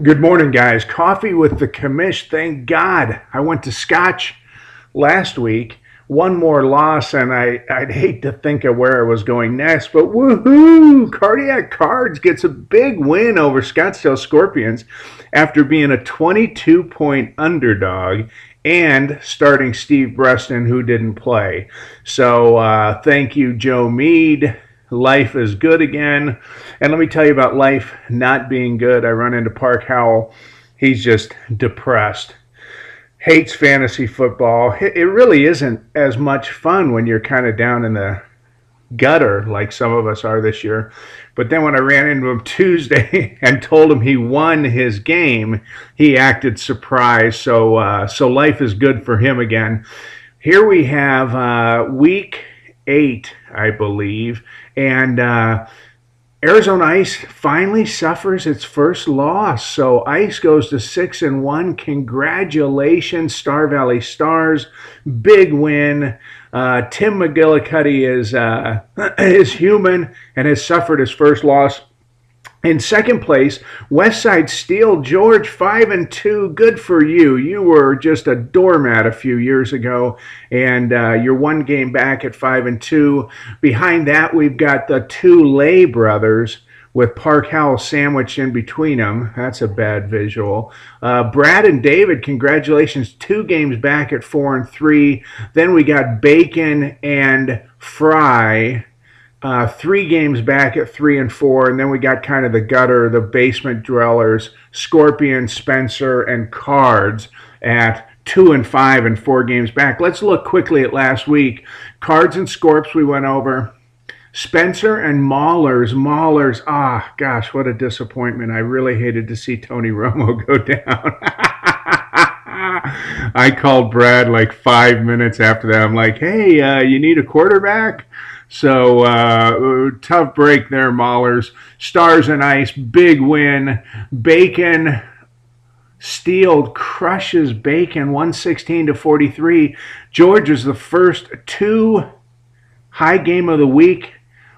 Good morning, guys. Coffee with the Commish. Thank God. I went to Scotch last week. One more loss, and I'd hate to think of where I was going next, but woohoo! Cardiac Cards gets a big win over Scottsdale Scorpions after being a 22-point underdog and starting Steve Breston, who didn't play. So thank you, Joe Meade. Life is good again. And let me tell you about life not being good. I run into Park Howell. He's just depressed. Hates fantasy football. It really isn't as much fun when you're kind of down in the gutter like some of us are this year. But then when I ran into him Tuesday and told him he won his game, he acted surprised. So life is good for him again. Here we have week 8, I believe, and Arizona Ice finally suffers its first loss. So Ice goes to 6-1. Congratulations, Star Valley Stars. Big win. Tim McGillicuddy is human and has suffered his first loss. In second place, Westside Steel George, 5-2. Good for you. You were just a doormat a few years ago, and you're one game back at 5-2. Behind that, we've got the two Lay brothers with Park Howell sandwiched in between them. That's a bad visual. Brad and David, congratulations. 2 games back at 4-3. Then we got Bacon and Fry. 3 games back at 3-4, and then we got kind of the gutter, the basement dwellers, Scorpion, Spencer, and Cards at 2-5 and 4 games back. Let's look quickly at last week. Cards and Scorps we went over. Spencer and Maulers. Gosh, what a disappointment. I really hated to see Tony Romo go down. I called Brad like 5 minutes after that. I'm like, hey, you need a quarterback? So tough break there, Maulers. Stars and Ice, big win. Bacon, Steel crushes Bacon, 116-43. George is the first 2 high game of the week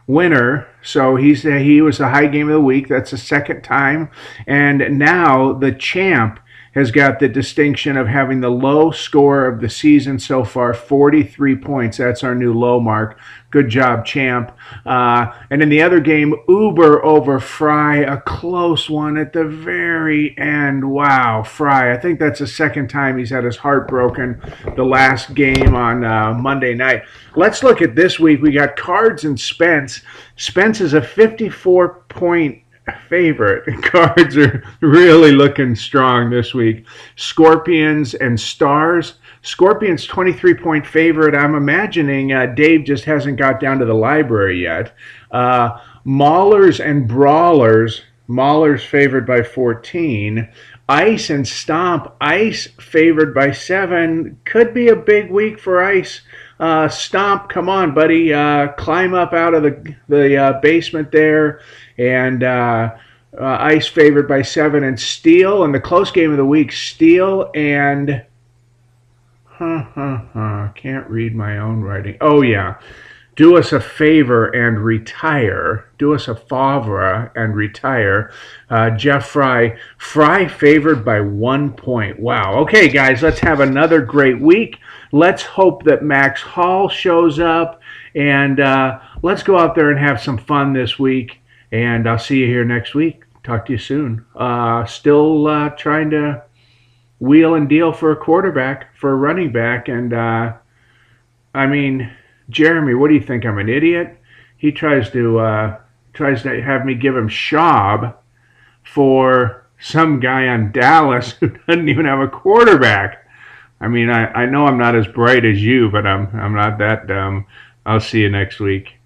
winner. So he was the high game of the week. That's the second time. And now the champ has got the distinction of having the low score of the season so far, 43 points. That's our new low mark. Good job, champ. And in the other game, Uber over Fry, a close one at the very end. Wow, Fry. I think that's the second time he's had his heart broken, the last game on Monday night. Let's look at this week. We got Cards and Spence. Spence is a 54-point favorite. Cards are really looking strong this week. Scorpions and Stars. Scorpions 23-point favorite. I'm imagining Dave just hasn't got down to the library yet. Maulers and Brawlers. Maulers favored by 14. Ice and Stomp. Ice favored by 7. Could be a big week for Ice. Stomp, come on, buddy. Climb up out of the basement there. And Ice favored by 7. And Steel, in the close game of the week, Steel and... can't read my own writing. Oh, yeah. Do us a favor and retire. Do us a favor and retire. Jeff Fry. Fry favored by 1 point. Wow. Okay, guys, let's have another great week. Let's hope that Max Hall shows up. And let's go out there and have some fun this week. And I'll see you here next week. Talk to you soon. Still trying to wheel and deal for a quarterback, for a running back. And, I mean... Jeremy, what do you think? I'm an idiot? He tries to have me give him Schaub for some guy on Dallas who doesn't even have a quarterback. I mean, I know I'm not as bright as you, but I'm not that dumb. I'll see you next week.